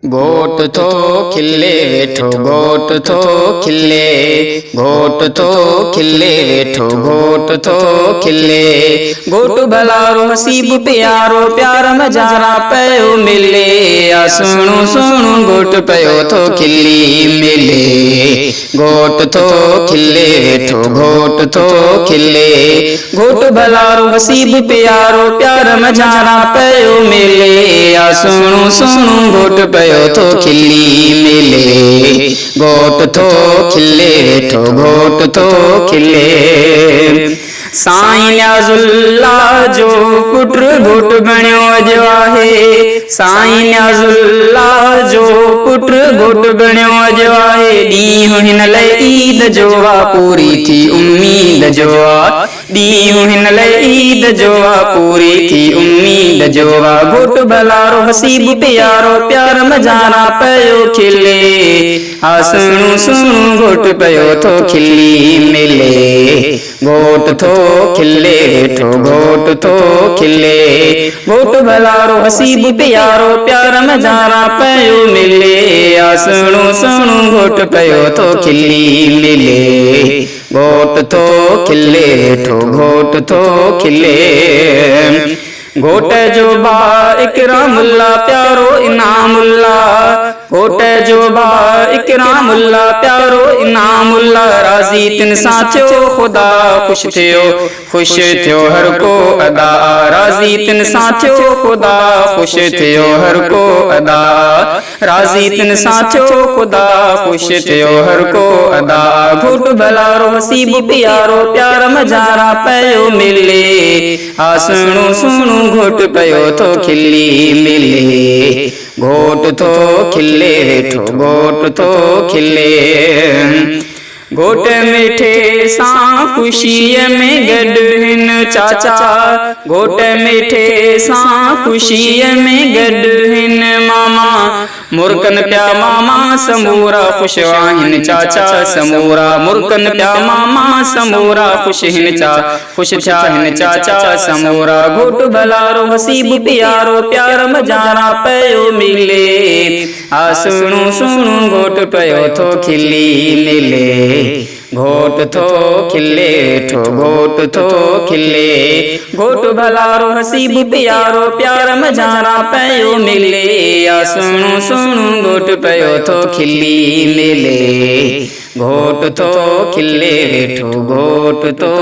घोट थो खिले वेठो घोट थो खिले घोट थो खिले वेठो घोट थो खिले घोट भलारो हसीब प्यारो प्यार मजारा पयो मिले आ सुणु सुणु घोट पयो थो खिली मिले घोट थो खिले वेठो घोट थो खिले घोट भलारो हसीब प्यारो प्यार मजारा पयो मिले आ सुणु सुणु घोट पयो थो खिली मिले घोट थो खिले वेठो घोट थो खिले साईं न्याज़ुल्ला जो पुट घोट बणियो अॼु आहे साईं न्याज़ुल्ला जो पुट घोट बणियो अॼु आहे ॾींहुं हिन लाइ ईद जो आहे पूरी थी उम्मीद जो आहे ॾींहुं हिन लाइ ईद जो आहे पूरी थी उम्मीद जो आहे घोट भलारो हसीब प्यारो प्यार मजारा पयो खिले आ सुणु सुणु घोट पयो थो खिली मिले घोट थो खिले वेठो घोट थो खिले घोट भलारो हसीब प्यारो प्यार मजारा पयो मिले आ सुणु सुणु घोट पयो थो खिली मिले घोट थो खिले वेठो घोट थो खिले घोट जो बा इकरामुल्ला प्यारो इनामुल्ला घोट जो बा इकरामुल्ला प्यारो इनामुल्ला राज़ी तिन सां थियो ख़ुदा ख़ुशि थियो हर को अदा राज़ी तिन सां थियो ख़ुदा ख़ुशि थियो हर को अदा राज़ी तिन सां थियो ख़ुदा ख़ुशि थियो हर को अदा घोट भलारो हसीब प्यारो प्यार मजारा पयो मिले आ सुणु सुणु घोट पयो थो खिली मिले घोट थो खिले वेठो घोट थो खिले घोट मिठे सां ख़ुशीअ में गॾु हिन चाचा घोट मिठे सां ख़ुशीअ में गॾु हिन मामा मुर्कन पिया मामा समूरा ख़ुशि आहिनि चाचा समूरा मुर्कन पिया मामा समूरा ख़ुशि थिया हिन चाचा समूरा घोट भलारो हसीब प्यारो प्यार मजारा पयो मिले आ सुणु सुणु घोट पयो थो खिली मिले घोट थो खिले वेठो घोट थो खिले घोट भलारो हसीब प्यारो प्यार मजारा पयो मिले आ सुणु सुणु घोट पयो थो खिली मिले घोट थो खिले वेठो घोट थो